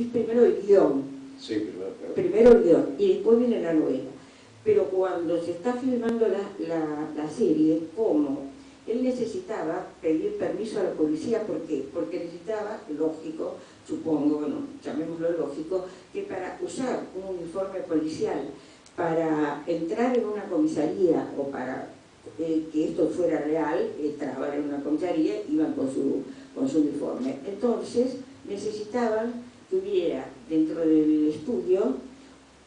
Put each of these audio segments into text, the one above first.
escribís primero el guión. Sí, primero, claro. Primero el guión y después viene la novela. Pero cuando se está filmando la serie, como él necesitaba pedir permiso a la policía, ¿por qué? Porque necesitaba, lógico, supongo, bueno, llamémoslo lógico, que para usar un uniforme policial, para entrar en una comisaría o para que esto fuera real, entraban en una comisaría, iban con su uniforme. Entonces necesitaban que hubiera dentro del estudio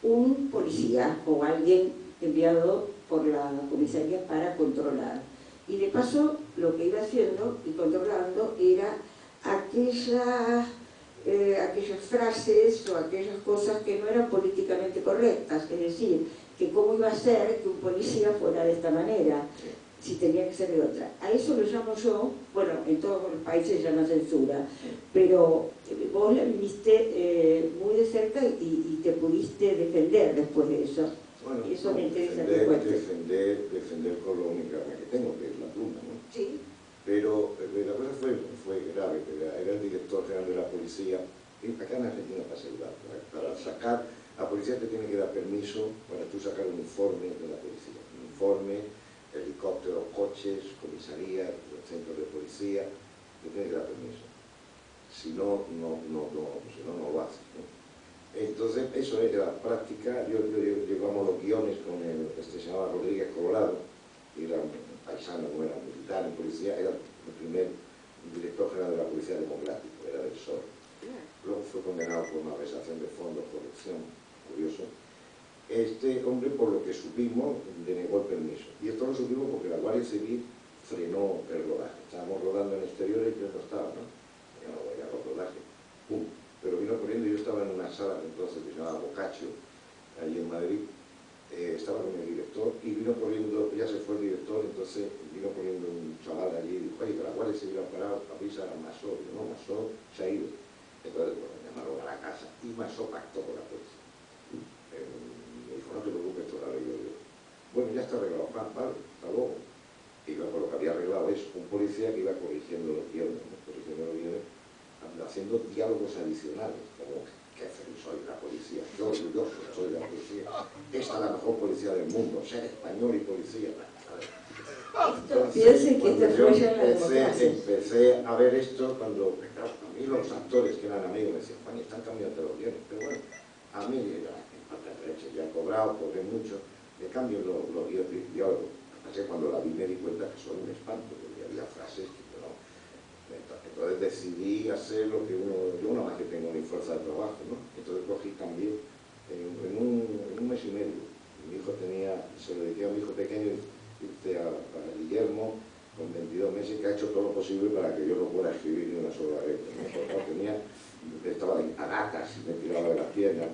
un policía o alguien enviado por la comisaría para controlar. Y de paso lo que iba haciendo y controlando era aquellas frases o aquellas cosas que no eran políticamente correctas, es decir, que cómo iba a ser que un policía fuera de esta manera, si tenía que ser de otra. A eso lo llamo yo, bueno, en todos los países se llama censura, pero vos la viviste muy de cerca y te pudiste defender después de eso. Bueno, y eso me interesa defender con lo único que tengo, que es la pluma, ¿no? Sí. Pero la cosa fue grave, era el director general de la policía, y acá en Argentina pasa igual, para sacar, la policía te tiene que dar permiso para tú sacar un informe de la policía, un informe, helicópteros, coches, comisarías, centros de policía, te tiene que dar permiso. Si no, no lo haces, ¿no? Entonces, eso era la práctica. Llevamos los guiones con se llamaba Rodríguez Colorado, era un paisano, no era militar en policía, era el primer director general de la Policía Democrática, era del PSOE. Luego fue condenado por malversación de fondos, corrupción, curioso. Este hombre, por lo que supimos, denegó el permiso. Y esto lo supimos porque la Guardia Civil frenó el rodaje. Estábamos rodando en exteriores y yo no estaba, ¿no? Yo no voy a los rodajes. ¡Pum! Pero vino corriendo, yo estaba en una sala entonces que se llamaba Boccaccio, allí en Madrid, estaba con el director y vino corriendo, ya se fue el director, entonces vino corriendo un chaval allí y dijo, oye, que la Guardia Civil ha parado, avisa a Masó. Yo, no, Masó se ha ido. Entonces, bueno, llamaron a la casa y Masó pactó con la policía. Me dijo, no te preocupes, esto lo arreglo yo. Bueno, ya está arreglado, vale, hasta luego. Y luego lo que había arreglado es un policía que iba corrigiendo los guiones, haciendo diálogos adicionales, como qué feliz soy de la policía, yo orgulloso soy de la policía, esta es la mejor policía del mundo, ser español y policía. Entonces, cuando yo empecé a ver esto, cuando a mí los actores que eran amigos me decían, Juan, están cambiando los guiones, pero bueno, a mí ya he cobrado, cobré mucho, me cambio los diálogos. Cuando la vi me di cuenta que son un espanto, porque había frases que entonces decidí hacer lo que yo nada más que tengo mi fuerza de trabajo, ¿no? Entonces cogí también en un mes y medio. Mi hijo se lo dediqué a mi hijo pequeño, hice a Guillermo con 22 meses, que ha hecho todo lo posible para que yo no pueda escribir ni una sola letra, ¿no? Estaba a gatas y me tiraba de las piernas.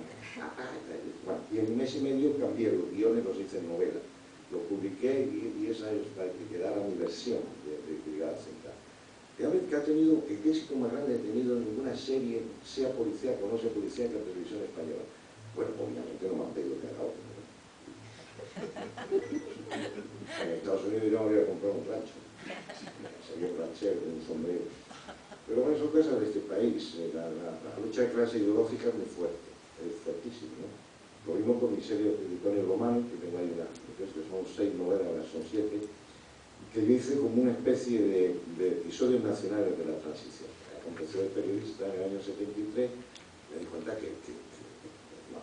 Bueno, y en un mes y medio cambié los guiones, los hice en novela. Lo publiqué y esa es para que quedara mi versión de Brigada Central. Realmente que ha tenido el éxito más grande ha tenido ninguna serie, sea policíaca o no sea policíaca, en la televisión española. Bueno, obviamente no me han pedido que haga otro, ¿no? En Estados Unidos yo me voy a comprar un rancho. Sería un ranchero, un sombrero. Pero bueno, son cosas de este país. La lucha de clase ideológica es muy fuerte, es fuertísima, ¿no? Lo mismo con mi serie de Tony Romano, que tengo ahí que son 6 novelas, ahora son 7, que yo hice como una especie de episodios nacionales de la transición. Empecé de periodista en el año 73, me di cuenta que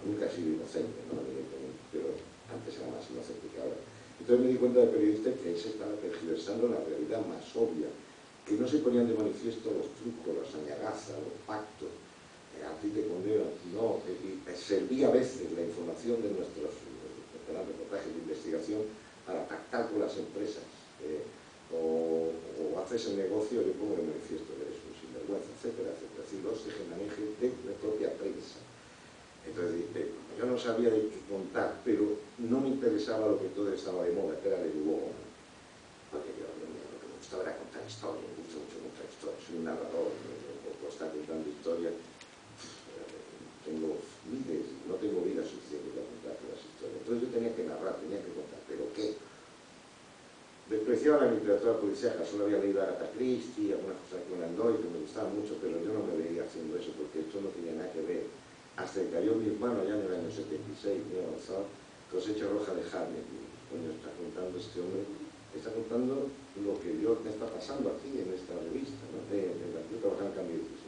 nunca he sido inocente, ¿no? Evidentemente, pero antes era más inocente que ahora. Entonces me di cuenta de periodista que se estaba tergiversando la realidad más obvia, que no se ponían de manifiesto los trucos, las añagazas, los pactos, a ti te condeno, no, y servía a veces la información de nuestros reportajes de investigación para pactar con las empresas. O haces el negocio, yo pongo el manifiesto de eso, sin vergüenza, etcétera, etcétera. Es decir, los tejemanejes de la propia prensa. Entonces, yo no sabía de qué contar, pero no me interesaba lo que todo estaba de moda, que era el Hugo. Porque yo lo que me gustaba era contar historias, me gusta mucho contar historias, soy un narrador, me gusta contando historias. Tengo miles, no tengo vida suficiente para contar las historias. Entonces yo tenía que narrar, tenía que contar, ¿pero qué? Despreciaba la literatura policíaca, solo había leído a Agatha Christie, algunas cosas que me Doyle que me gustaban mucho, pero yo no me veía haciendo eso porque esto no tenía nada que ver cayó mi hermano allá en el año 76, muy avanzado, Cosecha Roja de Jaime. Coño, está contando este hombre, está contando lo que yo me está pasando aquí en esta revista, ¿no? Yo trabajaba en Cambio 16.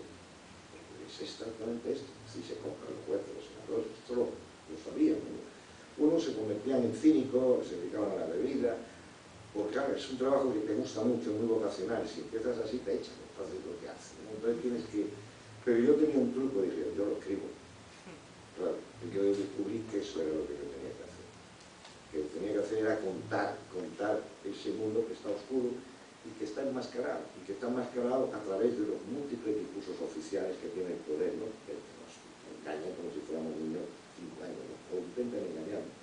Es exactamente esto, si se compran los jueces, los senadores, esto lo sabían, ¿no? Unos se convertían en cínicos, se dedicaban a la bebida, porque claro, es un trabajo que te gusta mucho, muy vocacional, si empiezas así te echan, entonces lo que haces, ¿no? Entonces tienes que... Pero yo tenía un truco, dije, yo lo escribo. Claro, y yo descubrí que eso era lo que yo tenía que hacer. Que lo que tenía que hacer era contar ese mundo que está oscuro y que está enmascarado, y que está enmascarado a través de los múltiples discursos oficiales que tiene el poder, ¿no? Que nos engañan como si fuéramos niños de 5 años, ¿no? O intentan engañarnos.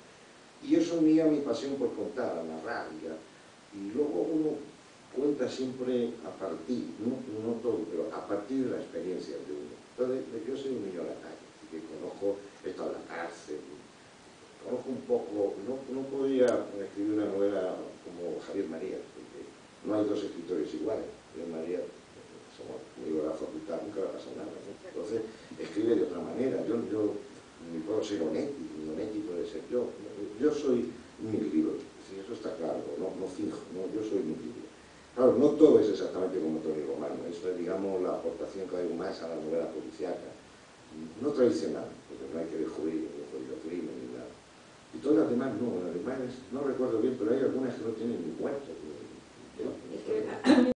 Y eso unía mi pasión por contar, a narrar, y luego uno cuenta siempre a partir, no todo, pero a partir de la experiencia de uno. Entonces, yo soy un niño de la calle, así que conozco esto de la cárcel, conozco un poco, no podría escribir una novela como Javier Marías, porque no hay dos escritores iguales. Javier Marías, somos amigos de la facultad, nunca le ha pasado nada, ¿no? Entonces, escribe de otra manera. Yo ni puedo ser Onetti, ni Onetti puede ser yo. Yo soy mi libro, sí, eso está claro, no finjo, ¿no? Yo soy mi libro. Claro, no todo es exactamente como Tony Romano, eso es, digamos, la aportación que hay más a la novela policíaca, no tradicional, porque no hay que descubrir el jodido crimen ni nada. Y todas las demás no, las demás no recuerdo bien, pero hay algunas que no tienen ni muertos, ni